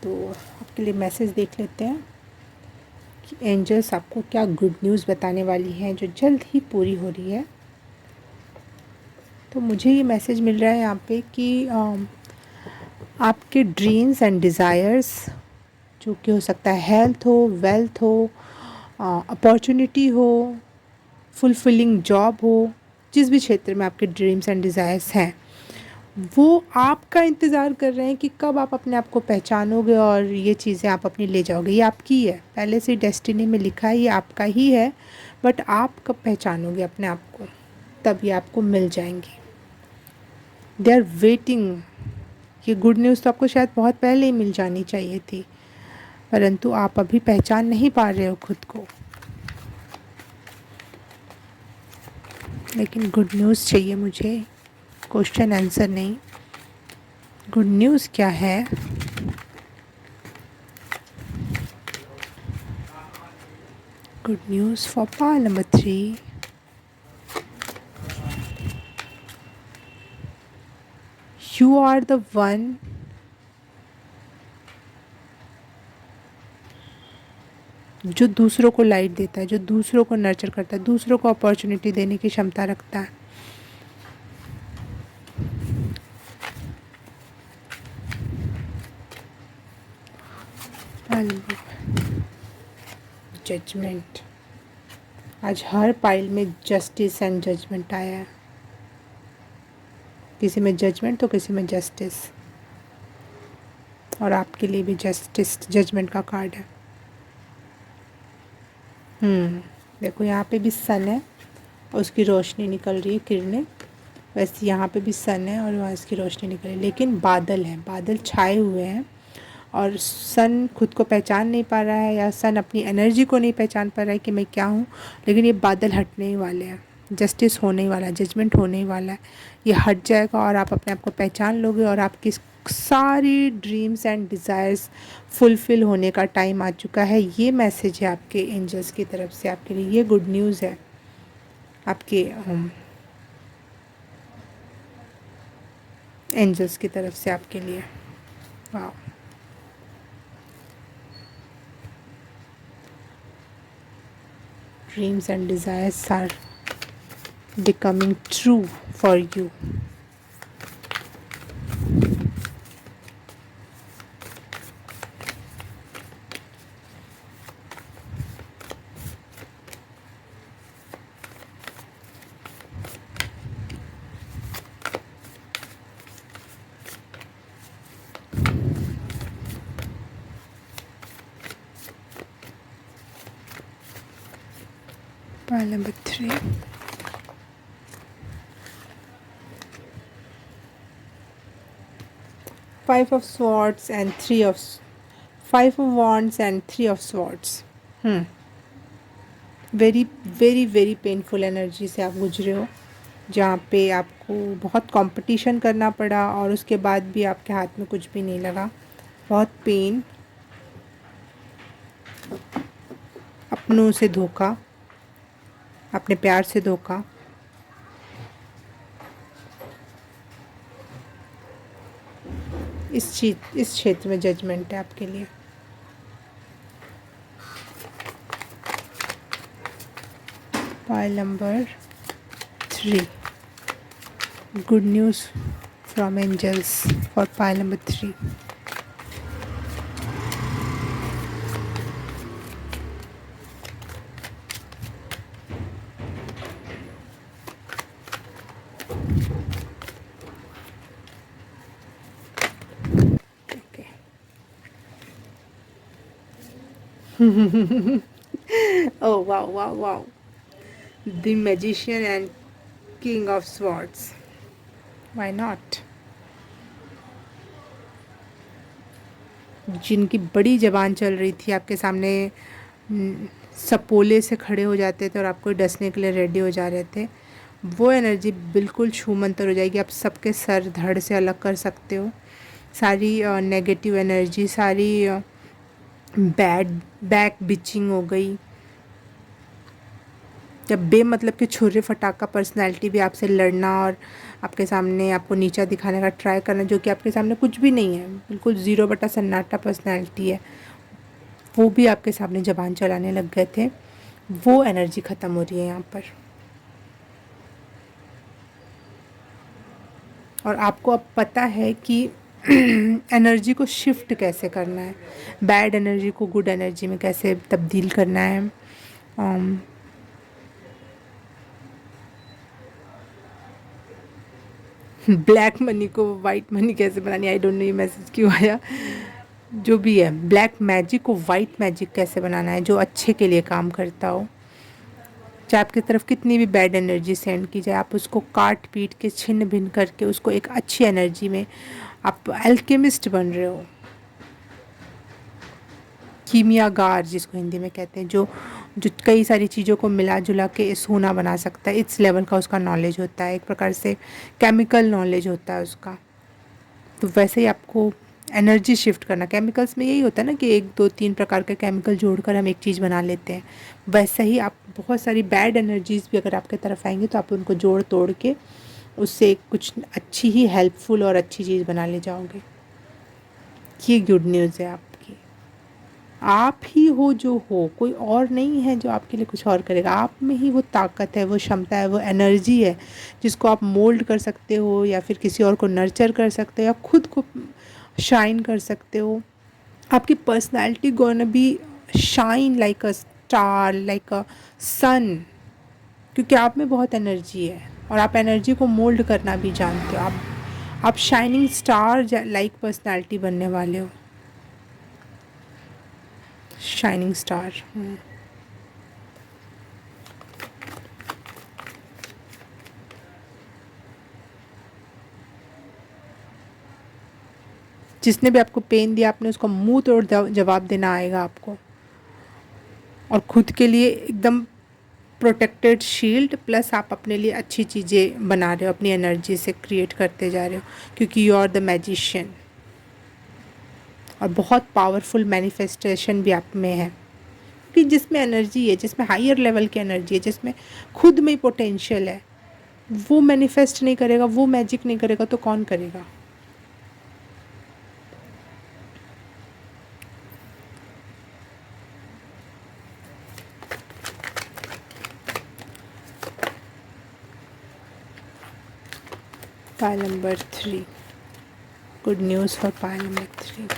तो आपके लिए मैसेज देख लेते हैं कि एंजल्स आपको क्या गुड न्यूज़ बताने वाली हैं जो जल्द ही पूरी हो रही है। तो मुझे ये मैसेज मिल रहा है यहाँ पे कि आपके ड्रीम्स एंड डिज़ायर्स, जो कि हो सकता है हेल्थ हो, वेल्थ हो, अपॉर्चुनिटी हो, फुलफिलिंग जॉब हो, जिस भी क्षेत्र में आपके ड्रीम्स एंड डिज़ायर्स हैं, वो आपका इंतज़ार कर रहे हैं कि कब आप अपने आप को पहचानोगे और ये चीज़ें आप अपनी ले जाओगे। ये आपकी है, पहले से डेस्टिनी में लिखा है, ये आपका ही है, बट आप कब पहचानोगे अपने आप को, तब ये आपको मिल जाएंगी। They are waiting. ये गुड न्यूज़ तो आपको शायद बहुत पहले ही मिल जानी चाहिए थी, परंतु आप अभी पहचान नहीं पा रहे हो खुद को। लेकिन गुड न्यूज़ चाहिए मुझे, क्वेश्चन आंसर नहीं। गुड न्यूज़ क्या है? Good news for pile number 3। You are the one जो दूसरों को लाइट देता है, जो दूसरों को नर्चर करता है, दूसरों को अपॉर्चुनिटी देने की क्षमता रखता है। जजमेंट, आज हर पाइल में जस्टिस एंड जजमेंट आया है। किसी में जजमेंट तो किसी में जस्टिस, और आपके लिए भी जस्टिस जजमेंट का कार्ड है। देखो, यहाँ पे भी सन है और उसकी रोशनी निकल रही है, किरणें। वैसे यहाँ पे भी सन है और वहाँ इसकी रोशनी निकल रही है, लेकिन बादल हैं, बादल छाए हुए हैं, और सन खुद को पहचान नहीं पा रहा है, या सन अपनी एनर्जी को नहीं पहचान पा रहा है कि मैं क्या हूँ। लेकिन ये बादल हटने ही वाले हैं, जस्टिस होने ही वाला है, जजमेंट होने ही वाला है। ये हट जाएगा और आप अपने आप को पहचान लोगे, और आपकी सारी ड्रीम्स एंड डिज़ायर्स फुलफ़िल होने का टाइम आ चुका है। ये मैसेज है आपके एंजल्स की तरफ से आपके लिए, ये गुड न्यूज़ है आपके एंजल्स की तरफ से आपके लिए। वाह, dreams and desires are becoming true for you. Pile number 3. Five of Swords and Five of Wands and Three of Swords. Very very very painful energy से आप गुजरे हो, जहाँ पे आपको बहुत कंपटीशन करना पड़ा और उसके बाद भी आपके हाथ में कुछ भी नहीं लगा. बहुत पेन, अपनों से धोखा, अपने प्यार से धोखा. इस क्षेत्र में जजमेंट है आपके लिए. Pile number 3. Good news from angels for pile number 3. Okay. Oh wow. The Magician and King of Swords. Why not? जिनकी बड़ी ज़बान चल रही थी आपके सामने, सपोले से खड़े हो जाते थे और आपको डसने के लिए रेडी हो जा रहे थे, वो एनर्जी बिल्कुल छूमंतर हो जाएगी. आप सबके सर धड़ से अलग कर सकते हो. सारी नेगेटिव एनर्जी, सारी बैक बिचिंग हो गई. जब बेमतलब के छुरे फटाका पर्सनैलिटी भी आपसे लड़ना और आपके सामने आपको नीचा दिखाने का ट्राई करना, जो कि आपके सामने कुछ भी नहीं है, बिल्कुल 0 सन्नाटा पर्सनैलिटी है, वो भी आपके सामने ज़बान चलाने लग गए थे. वो एनर्जी ख़त्म हो रही है यहाँ पर. और आपको अब पता है कि एनर्जी को शिफ्ट कैसे करना है, बैड एनर्जी को गुड एनर्जी में कैसे तब्दील करना है. ब्लैक मनी को वाइट मनी कैसे बनानी, आई डोंट नो ये मैसेज क्यों आया. जो भी है, ब्लैक मैजिक को वाइट मैजिक कैसे बनाना है जो अच्छे के लिए काम करता हो. चाहे आपकी तरफ कितनी भी बैड एनर्जी सेंड की जाए, आप उसको काट पीट के छिन्न भिन्न करके उसको एक अच्छी एनर्जी में, आप एल्केमिस्ट बन रहे हो. कीमियागार जिसको हिंदी में कहते हैं, जो कई सारी चीज़ों को मिला जुला के सोना बना सकता है. इस लेवल का उसका नॉलेज होता है, एक प्रकार से केमिकल नॉलेज होता है उसका. तो वैसे ही आपको एनर्जी शिफ्ट करना. केमिकल्स में यही होता है ना कि 1 2 3 प्रकार के केमिकल जोड़कर हम एक चीज़ बना लेते हैं. वैसे ही आप बहुत सारी बैड एनर्जीज़ भी अगर आपके तरफ आएंगी तो आप उनको जोड़ तोड़ के उससे कुछ अच्छी ही हेल्पफुल और अच्छी चीज़ बना ले जाओगे. ये गुड न्यूज़ है. आप ही हो जो हो, कोई और नहीं है जो आपके लिए कुछ और करेगा. आप में ही वो ताकत है, वो क्षमता है, वो एनर्जी है जिसको आप मोल्ड कर सकते हो, या फिर किसी और को नर्चर कर सकते हो, या खुद को शाइन कर सकते हो. आपकी personality gonna be shine like a star, like a sun, क्योंकि आप में बहुत एनर्जी है और आप एनर्जी को मोल्ड करना भी जानते हो. आप शाइनिंग स्टार लाइक पर्सनैलिटी बनने वाले हो. Shining star. जिसने भी आपको पेन दिया, आपने उसको मुंह तोड़ जवाब देना आएगा आपको. और खुद के लिए एकदम प्रोटेक्टेड शील्ड, प्लस आप अपने लिए अच्छी चीज़ें बना रहे हो, अपनी एनर्जी से क्रिएट करते जा रहे हो, क्योंकि यू आर द मैजिशियन. और बहुत पावरफुल मैनिफेस्टेशन भी आप में है, कि जिसमें एनर्जी है, जिसमें हायर लेवल की एनर्जी है, जिसमें खुद में पोटेंशियल है, वो मैनिफेस्ट नहीं करेगा, वो मैजिक नहीं करेगा तो कौन करेगा. Pile number 3. Good news for pile number 3.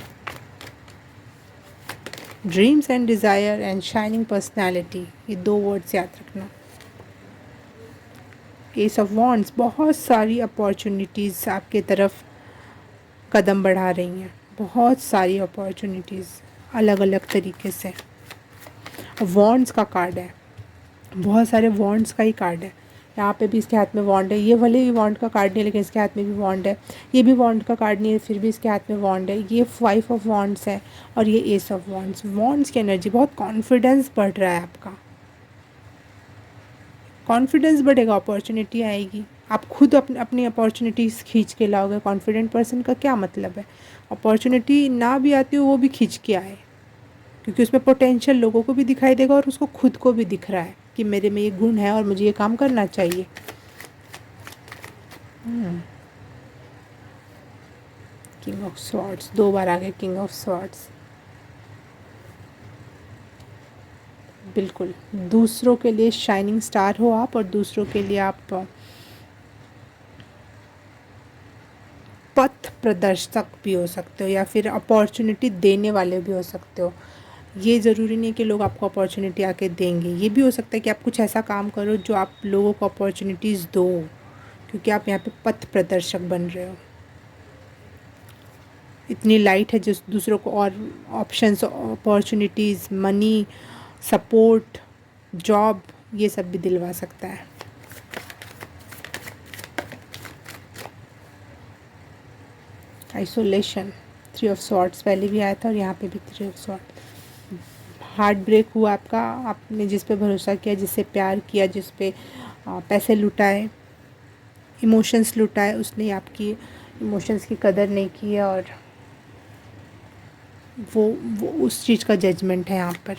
Dreams and desire and shining personality, ये 2 वर्ड्स याद रखना. एस ऑफ वॉन्ड्स, बहुत सारी अपॉर्चुनिटीज़ आपके तरफ कदम बढ़ा रही हैं, बहुत सारी अपॉर्चुनिटीज़ अलग अलग तरीके से. वॉन्ड्स का कार्ड है, बहुत सारे वॉन्ड्स का ही कार्ड है। यहाँ पे भी इसके हाथ में वॉन्ड है, ये भले ही वॉन्ड का कार्ड नहीं है लेकिन इसके हाथ में भी वॉन्ड है। ये भी वॉन्ड का कार्ड नहीं है फिर भी इसके हाथ में वॉन्ड है। ये 5 ऑफ वॉन्ड्स है और ये एस ऑफ वॉन्ड्स। वॉन्ड्स की एनर्जी, बहुत कॉन्फिडेंस बढ़ रहा है आपका, कॉन्फिडेंस बढ़ेगा, अपॉर्चुनिटी आएगी, आप खुद अपनी अपॉर्चुनिटीज़ खींच के लाओगे। कॉन्फिडेंट पर्सन का क्या मतलब है, अपॉर्चुनिटी ना भी आती हो वो भी खींच के आए, क्योंकि उसमें पोटेंशियल लोगों को भी दिखाई देगा और उसको खुद को भी दिख रहा है कि मेरे में ये गुण है और मुझे ये काम करना चाहिए। किंग ऑफ स्वॉर्ड्स 2 बार आ गए, किंग ऑफ स्वॉर्ड्स। बिल्कुल, दूसरों के लिए शाइनिंग स्टार हो आप, और दूसरों के लिए आप पथ प्रदर्शक भी हो सकते हो या फिर अपॉर्चुनिटी देने वाले भी हो सकते हो। ये ज़रूरी नहीं कि लोग आपको अपॉर्चुनिटी आके देंगे, ये भी हो सकता है कि आप कुछ ऐसा काम करो जो आप लोगों को अपॉर्चुनिटीज़ दो, क्योंकि आप यहाँ पे पथ प्रदर्शक बन रहे हो। इतनी लाइट है जिस दूसरों को और options, opportunities, money, support, job, ये सब भी दिलवा सकता है। आइसोलेशन 3 ऑफ सॉर्ट्स पहले भी आया था और यहाँ पे भी 3 ऑफ सॉर्ट। हार्ट ब्रेक हुआ आपका, आपने जिस पे भरोसा किया, जिससे प्यार किया, जिस पे पैसे लुटाए, इमोशंस लुटाए, उसने आपकी इमोशंस की कदर नहीं की है और वो उस चीज़ का जजमेंट है यहाँ पर।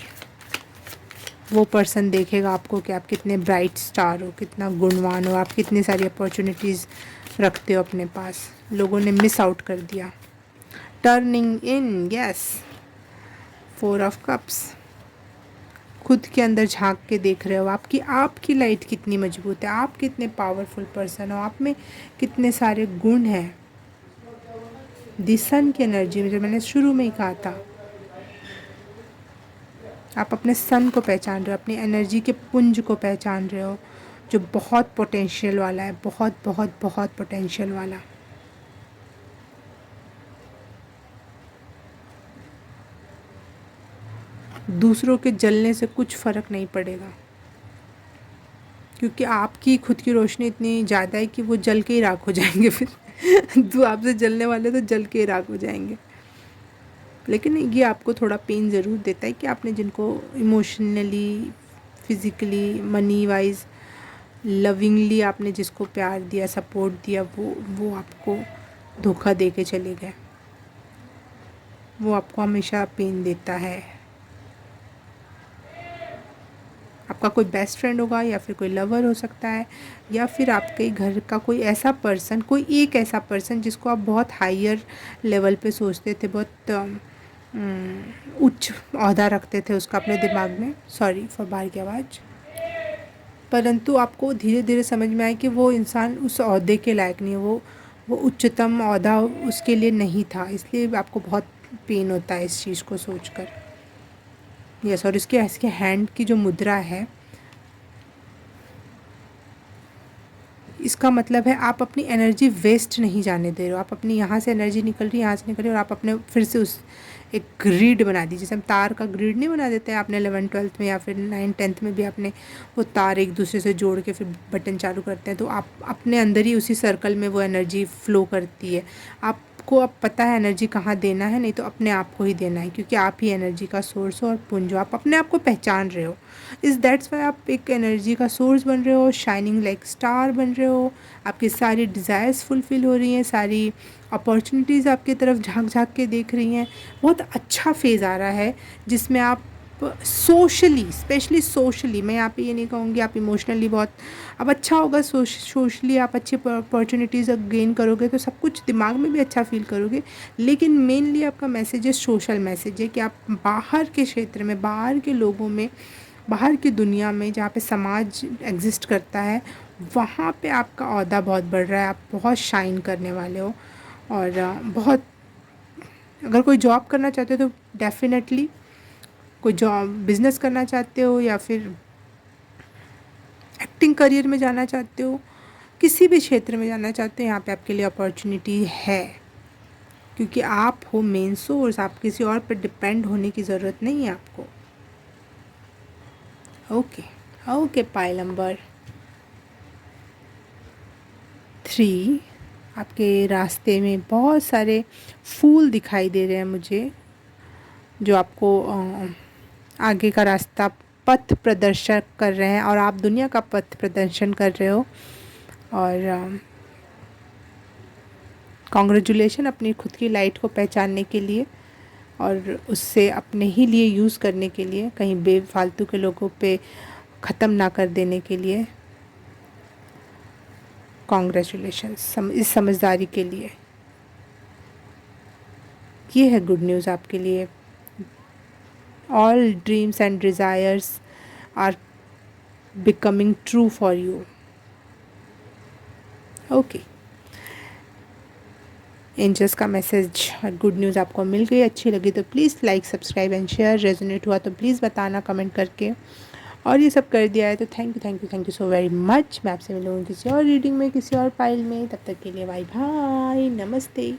वो पर्सन देखेगा आपको कि आप कितने ब्राइट स्टार हो, कितना गुणवान हो, आप कितनी सारी अपॉर्चुनिटीज़ रखते हो अपने पास, लोगों ने मिस आउट कर दिया। Turning in, yes, 4 of cups. खुद के अंदर झांक के देख रहे हो आपकी लाइट कितनी मजबूत है, आप कितने पावरफुल पर्सन हो, आप में कितने सारे गुण हैं। दी सन की एनर्जी में, जो मैंने शुरू में ही कहा था, आप अपने सन को पहचान रहे हो, अपनी एनर्जी के पुंज को पहचान रहे हो, जो बहुत पोटेंशियल वाला है, बहुत बहुत बहुत पोटेंशियल वाला। दूसरों के जलने से कुछ फ़र्क नहीं पड़ेगा, क्योंकि आपकी खुद की रोशनी इतनी ज़्यादा है कि वो जल के ही राख हो जाएंगे फिर तो आपसे जलने वाले तो जल के ही राख हो जाएंगे। लेकिन ये आपको थोड़ा पेन ज़रूर देता है कि आपने जिनको emotionally, physically, money wise, lovingly आपने जिसको प्यार दिया, सपोर्ट दिया, वो आपको धोखा दे के चले गए। वो आपको हमेशा पेन देता है। आपका कोई बेस्ट फ्रेंड होगा या फिर कोई लवर हो सकता है, या फिर आपके घर का कोई ऐसा पर्सन, कोई एक ऐसा पर्सन जिसको आप बहुत हायर लेवल पे सोचते थे, बहुत उच्च ओहदा रखते थे उसका अपने दिमाग में। सॉरी फॉर बाहर की आवाज़। परंतु आपको धीरे धीरे समझ में आया कि वो इंसान उस ओहदे के लायक नहीं है, वो उच्चतम ओहदा उसके लिए नहीं था, इसलिए आपको बहुत पेन होता है इस चीज़ को सोचकर। यस, और इसके हैंड की जो मुद्रा है, इसका मतलब है आप अपनी एनर्जी वेस्ट नहीं जाने दे रहे हो। आप अपनी यहाँ से एनर्जी निकल रही है, यहाँ से निकल रही है, और आप अपने फिर से उस एक ग्रिड बना दीजिए, जैसे हम तार का ग्रिड नहीं बना देते हैं, आपने 11th-12th में या फिर 9th-10th में भी आपने वो तार एक दूसरे से जोड़ के फिर बटन चालू करते हैं, तो आप अपने अंदर ही उसी सर्कल में वो एनर्जी फ्लो करती है। आपको अब पता है एनर्जी कहाँ देना है, नहीं तो अपने आप को ही देना है, क्योंकि आप ही एनर्जी का सोर्स हो और पुंज हो। आप अपने आप को पहचान रहे हो, दैट्स वाई आप एक एनर्जी का सोर्स बन रहे हो, शाइनिंग लाइक स्टार बन रहे हो। आपकी सारी डिज़ायर्स फुलफ़िल हो रही हैं, सारी अपॉर्चुनिटीज़ आपकी तरफ झांक झांक के देख रही हैं। बहुत अच्छा फेज़ आ रहा है जिसमें आप सोशली, स्पेशली सोशली, मैं यहाँ पे ये नहीं कहूँगी आप इमोशनली बहुत, अब अच्छा होगा सोशली आप अच्छी अपॉर्चुनिटीज़ गेन करोगे तो सब कुछ दिमाग में भी अच्छा फील करोगे। लेकिन मेनली आपका मैसेज है, सोशल मैसेज है, कि आप बाहर के क्षेत्र में, बाहर के लोगों में, बाहर की दुनिया में, जहाँ पे समाज एग्जिस्ट करता है, वहाँ पे आपका ओहदा बहुत बढ़ रहा है, आप बहुत शाइन करने वाले हो। और बहुत, अगर कोई जॉब करना चाहते हो तो डेफिनेटली, कोई जॉब, बिज़नेस करना चाहते हो या फिर एक्टिंग करियर में जाना चाहते हो, किसी भी क्षेत्र में जाना चाहते हो, यहाँ पे आपके लिए अपॉर्चुनिटी है, क्योंकि आप हो मेन सोर्स। आप किसी और पर डिपेंड होने की ज़रूरत नहीं है आपको। ओके। ओके, पाइल नंबर 3, आपके रास्ते में बहुत सारे फूल दिखाई दे रहे हैं मुझे, जो आपको आगे का रास्ता पथ प्रदर्शन कर रहे हैं, और आप दुनिया का पथ प्रदर्शन कर रहे हो। और कॉन्ग्रेचुलेशन अपनी खुद की लाइट को पहचानने के लिए और उससे अपने ही लिए यूज़ करने के लिए, कहीं बेफालतू के लोगों पे ख़त्म ना कर देने के लिए। कॉन्ग्रेचुलेशंस इस समझदारी के लिए। ये है गुड न्यूज़ आपके लिए। All dreams and desires are becoming true for you. Okay, angels का मैसेज और गुड न्यूज़ आपको मिल गई। अच्छी लगी तो please like, subscribe and share. Resonate हुआ तो प्लीज़ बताना कमेंट करके। और ये सब कर दिया है तो thank you so very much. मैं आपसे मिलूँगी किसी और रीडिंग में, किसी और फाइल में। तब तक के लिए बाय बाय, नमस्ते।